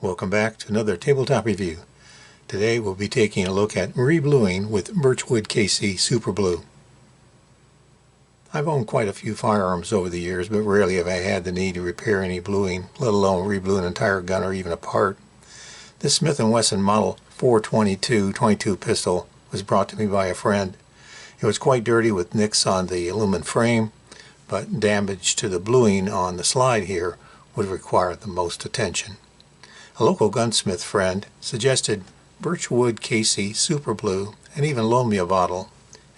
Welcome back to another tabletop review. Today we'll be taking a look at rebluing with Birchwood KC Super Blue. I've owned quite a few firearms over the years, but rarely have I had the need to repair any bluing, let alone reblue an entire gun or even a part. This Smith & Wesson Model 422 .22 pistol was brought to me by a friend. It was quite dirty with nicks on the aluminum frame, but damage to the bluing on the slide here would require the most attention. A local gunsmith friend suggested Birchwood KC Super Blue and even loaned me a bottle.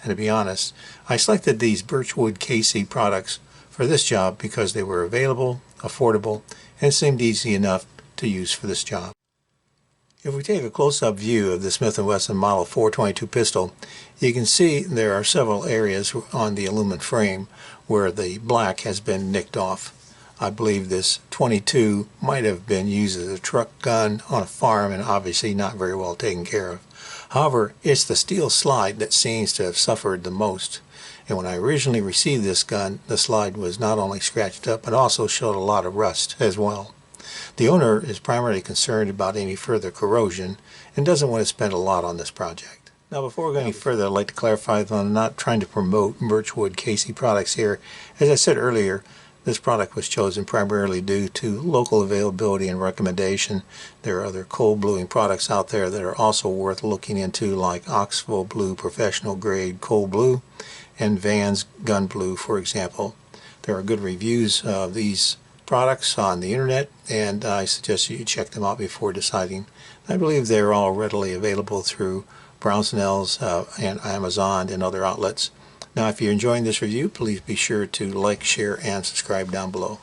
And to be honest, I selected these Birchwood KC products for this job because they were available, affordable, and seemed easy enough to use for this job. If we take a close-up view of the Smith & Wesson Model 422 pistol, you can see there are several areas on the aluminum frame where the black has been nicked off. I believe this 22 might have been used as a truck gun on a farm and obviously not very well taken care of. However, it's the steel slide that seems to have suffered the most. And when I originally received this gun, the slide was not only scratched up but also showed a lot of rust as well. The owner is primarily concerned about any further corrosion and doesn't want to spend a lot on this project. Now, before we go any further, I'd like to clarify that I'm not trying to promote Birchwood KC products here. As I said earlier, this product was chosen primarily due to local availability and recommendation. There are other cold bluing products out there that are also worth looking into, like Oxide Blue Professional Grade Cold Blue and Van's Gun Blue, for example. There are good reviews of these products on the internet, and I suggest you check them out before deciding. I believe they're all readily available through Brownells and Amazon and other outlets. Now, if you're enjoying this review, please be sure to like, share, and subscribe down below.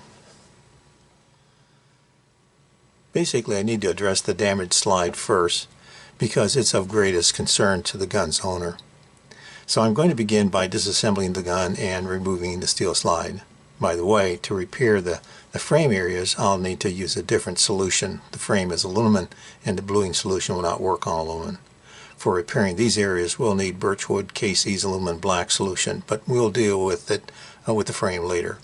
Basically, I need to address the damaged slide first because it's of greatest concern to the gun's owner. So I'm going to begin by disassembling the gun and removing the steel slide. By the way, to repair the frame areas, I'll need to use a different solution. The frame is aluminum and the bluing solution will not work on aluminum. For repairing these areas, we'll need Birchwood KC's aluminum black solution, but we'll deal with it with the frame later.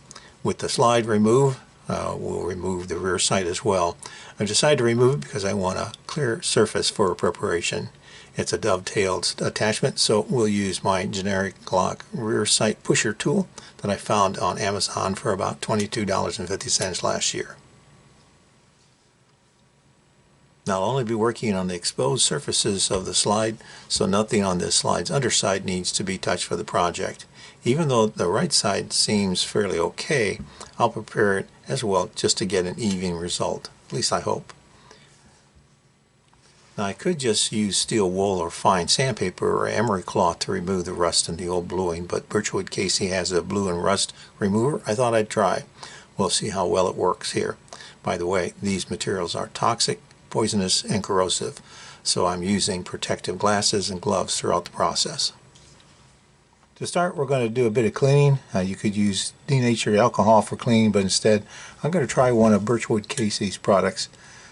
With the slide removed, we'll remove the rear sight as well. I've decided to remove it because I want a clear surface for preparation. It's a dovetailed attachment, so we'll use my generic Glock rear sight pusher tool that I found on Amazon for about $22.50 last year. Now, I'll only be working on the exposed surfaces of the slide, so nothing on this slide's underside needs to be touched for the project. Even though the right side seems fairly okay, I'll prepare it as well just to get an even result. At least I hope. Now, I could just use steel wool or fine sandpaper or emery cloth to remove the rust in the old bluing, but Birchwood KC has a blue and rust remover I thought I'd try. We'll see how well it works here. By the way, these materials are toxic, poisonous, and corrosive, so I'm using protective glasses and gloves throughout the process. To start, we're going to do a bit of cleaning. You could use denatured alcohol for cleaning, but instead I'm going to try one of Birchwood KC's products.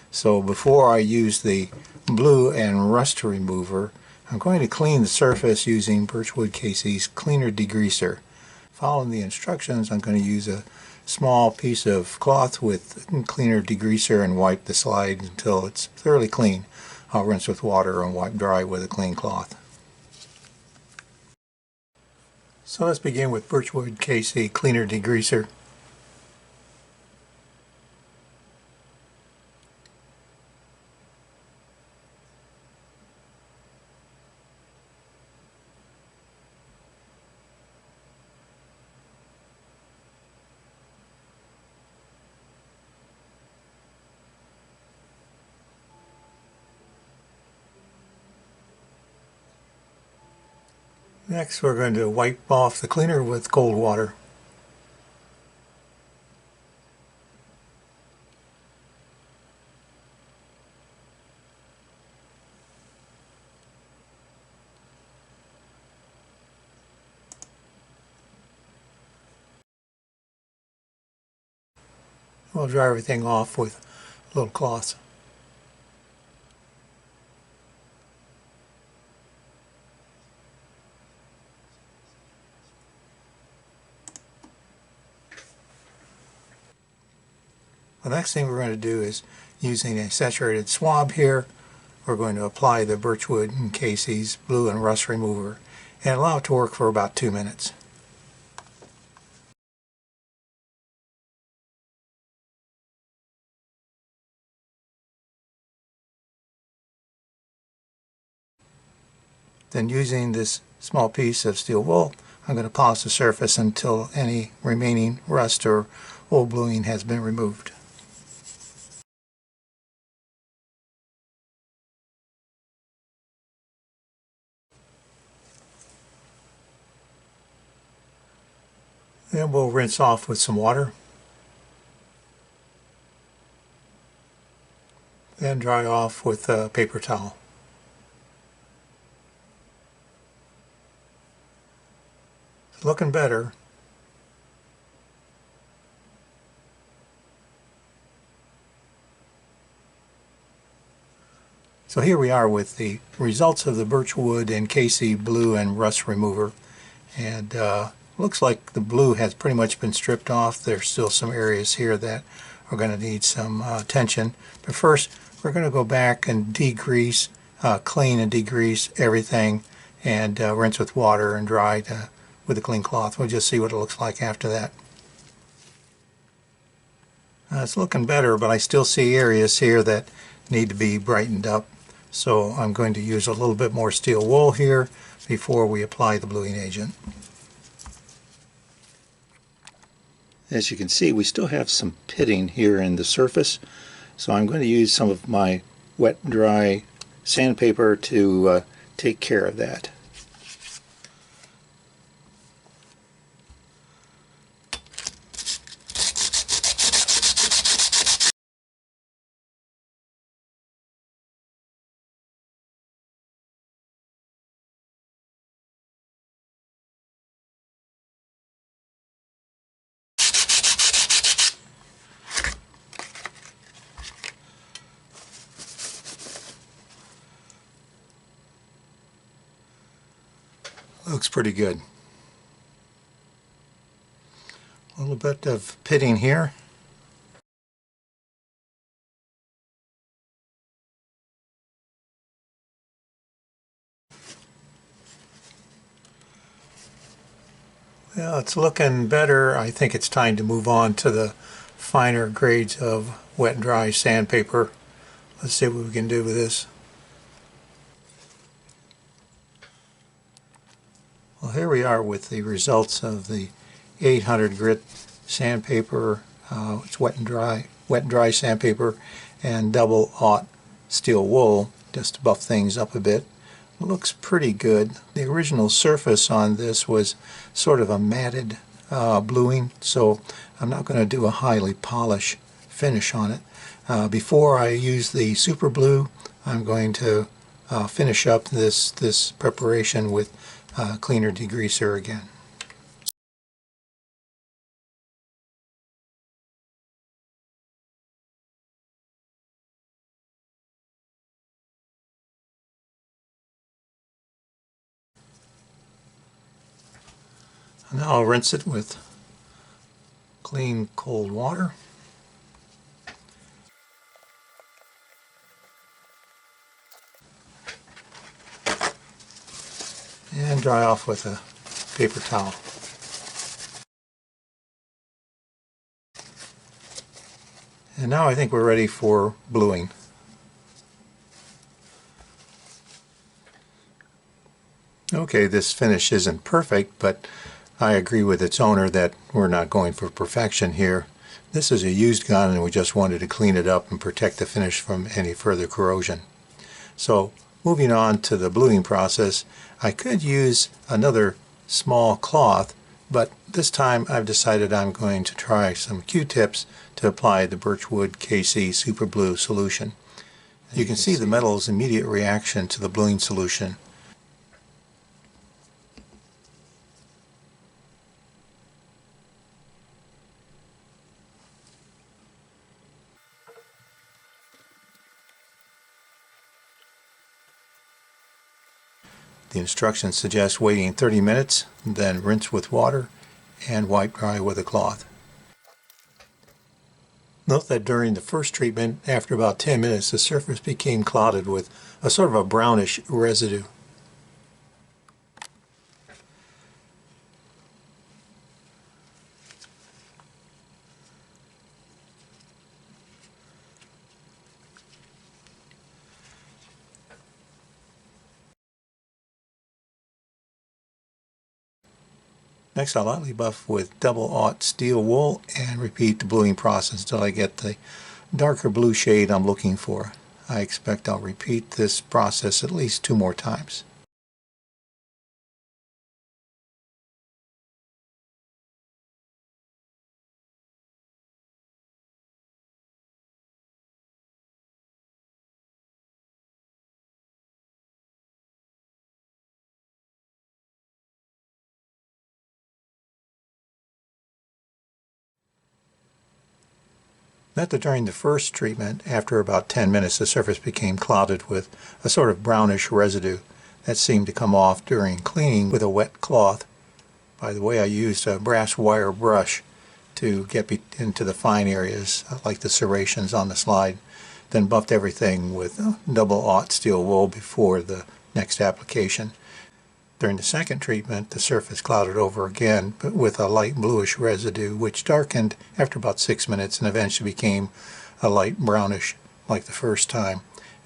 So before I use the blue and rust remover, I'm going to clean the surface using Birchwood KC's Cleaner-Degreaser. Following the instructions, I'm going to use a small piece of cloth with Cleaner-Degreaser and wipe the slide until it's thoroughly clean. I'll rinse with water and wipe dry with a clean cloth. So let's begin with Birchwood KC Cleaner-Degreaser. Next, we're going to wipe off the cleaner with cold water. We'll dry everything off with a little cloth. The next thing we're going to do is Using a saturated swab here, we're going to apply the Birchwood and Casey's Blue and Rust Remover and allow it to work for about 2 minutes. Then using this small piece of steel wool, I'm going to polish the surface until any remaining rust or old bluing has been removed. Then we'll rinse off with some water. Then dry off with a paper towel. It's looking better. So here we are with the results of the Birchwood and Casey Blue and Rust Remover. And looks like the blue has pretty much been stripped off. There's still some areas here that are going to need some attention. But first, we're going to go back and degrease, clean and degrease everything, and rinse with water and dry with a clean cloth. We'll just see what it looks like after that. It's looking better, but I still see areas here that need to be brightened up. So I'm going to use a little bit more steel wool here before we apply the bluing agent. As you can see, we still have some pitting here in the surface, so I'm going to use some of my wet and dry sandpaper to take care of that. Looks pretty good. A little bit of pitting here. Well, it's looking better. I think it's time to move on to the finer grades of wet and dry sandpaper. Let's see what we can do with this. Well, here we are with the results of the 800 grit sandpaper. It's wet and dry sandpaper, and double aught steel wool just to buff things up a bit. It looks pretty good. The original surface on this was sort of a matted bluing, so I'm not going to do a highly polished finish on it. Before I use the super blue, I'm going to finish up this preparation with Cleaner-Degreaser again. Now I'll rinse it with clean cold water. And dry off with a paper towel. And now I think we're ready for bluing. Okay, this finish isn't perfect, but I agree with its owner that we're not going for perfection here. This is a used gun and we just wanted to clean it up and protect the finish from any further corrosion. So moving on to the bluing process, I could use another small cloth, but this time I've decided I'm going to try some Q-tips to apply the Birchwood KC Super Blue solution. You can see the metal's immediate reaction to the bluing solution. The instructions suggest waiting 30 minutes, then rinse with water and wipe dry with a cloth. Note that during the first treatment, after about 10 minutes, the surface became clouded with a sort of a brownish residue. Next, I'll lightly buff with double-aught steel wool and repeat the bluing process until I get the darker blue shade I'm looking for. I expect I'll repeat this process at least 2 more times. Note that during the first treatment, after about 10 minutes, the surface became clouded with a sort of brownish residue that seemed to come off during cleaning with a wet cloth. By the way, I used a brass wire brush to get into the fine areas, like the serrations on the slide, then buffed everything with double-aught steel wool before the next application. During the second treatment, the surface clouded over again, but with a light bluish residue, which darkened after about 6 minutes and eventually became a light brownish like the first time.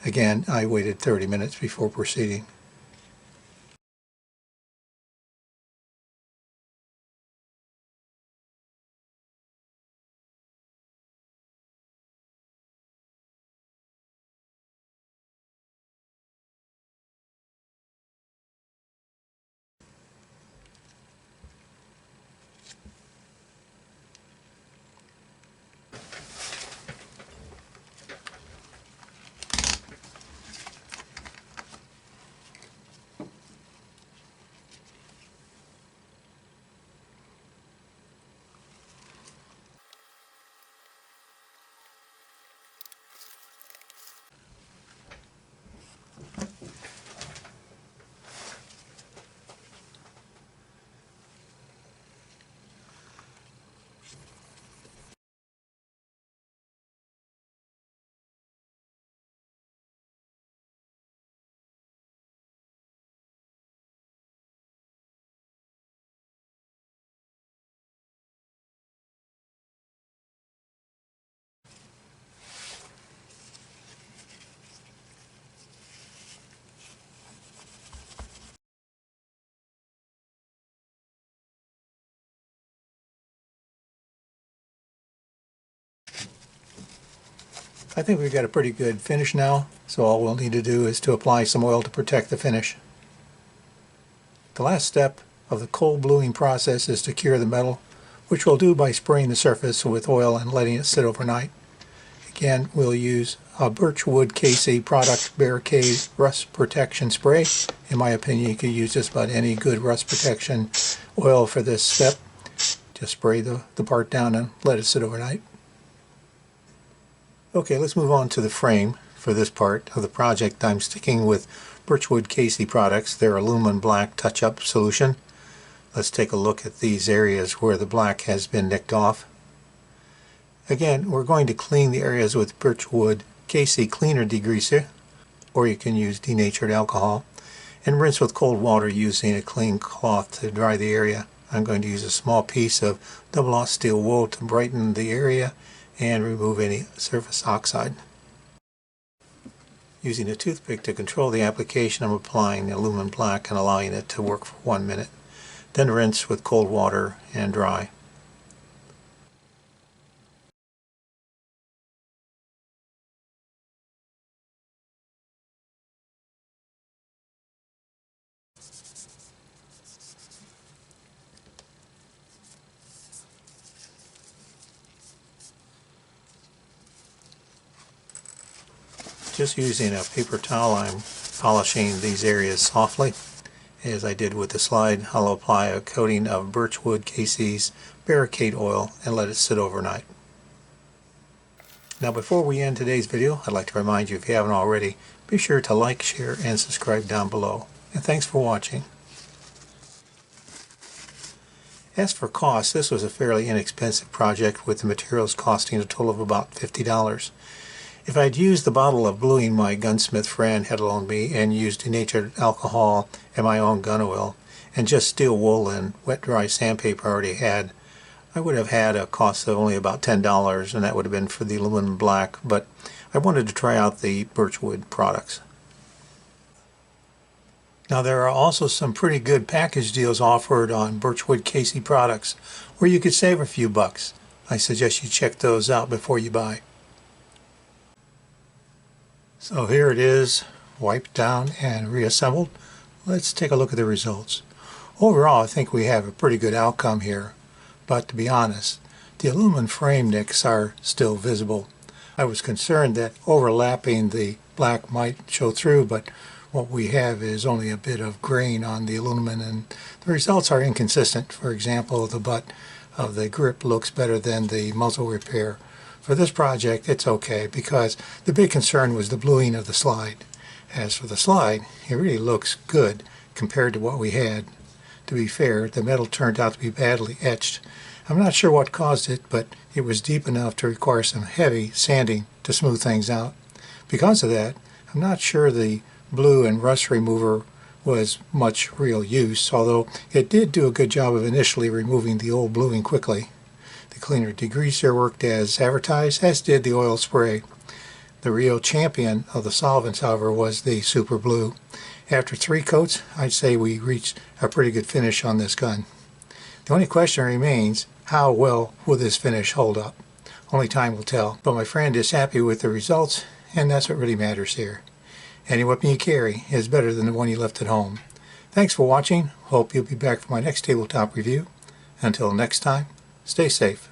Again, I waited 30 minutes before proceeding. I think we've got a pretty good finish now, so all we'll need to do is to apply some oil to protect the finish. The last step of the cold bluing process is to cure the metal, which we'll do by spraying the surface with oil and letting it sit overnight. Again, we'll use a Birchwood KC product Barricade Rust Protection Spray. In my opinion, you could use just about any good rust protection oil for this step. Just spray the part down and let it sit overnight. Okay, let's move on to the frame. For this part of the project, I'm sticking with Birchwood KC products, their aluminum black touch-up solution. Let's take a look at these areas where the black has been nicked off. Again, we're going to clean the areas with Birchwood KC Cleaner-Degreaser, or you can use denatured alcohol, and rinse with cold water using a clean cloth to dry the area. I'm going to use a small piece of double-aught steel wool to brighten the area and remove any surface oxide. Using a toothpick to control the application, I'm applying the aluminum black and allowing it to work for 1 minute. Then rinse with cold water and dry. Just using a paper towel, I'm polishing these areas softly. As I did with the slide, I'll apply a coating of Birchwood KC's Barricade oil and let it sit overnight. Now before we end today's video, I'd like to remind you, if you haven't already, be sure to like, share, and subscribe down below. And thanks for watching. As for cost, this was a fairly inexpensive project with the materials costing a total of about $50. If I'd used the bottle of bluing my gunsmith friend had loaned me and used denatured alcohol and my own gun oil and just steel wool and wet dry sandpaper I already had, I would have had a cost of only about $10, and that would have been for the aluminum black, but I wanted to try out the Birchwood products. Now there are also some pretty good package deals offered on Birchwood KC products where you could save a few bucks. I suggest you check those out before you buy. So here it is, wiped down and reassembled. Let's take a look at the results. Overall, I think we have a pretty good outcome here, but to be honest, the aluminum frame nicks are still visible. I was concerned that overlapping the black might show through, but what we have is only a bit of grain on the aluminum, and the results are inconsistent. For example, the butt of the grip looks better than the muzzle repair. For this project, it's okay, because the big concern was the bluing of the slide. As for the slide, it really looks good compared to what we had. To be fair, the metal turned out to be badly etched. I'm not sure what caused it, but it was deep enough to require some heavy sanding to smooth things out. Because of that, I'm not sure the blue and rust remover was much real use, although it did do a good job of initially removing the old bluing quickly. The Cleaner-Degreaser worked as advertised, as did the oil spray. The real champion of the solvents, however, was the Super Blue. After 3 coats, I'd say we reached a pretty good finish on this gun. The only question remains, how well will this finish hold up? Only time will tell, but my friend is happy with the results, and that's what really matters here. Any weapon you carry is better than the one you left at home. Thanks for watching. Hope you'll be back for my next tabletop review. Until next time, stay safe.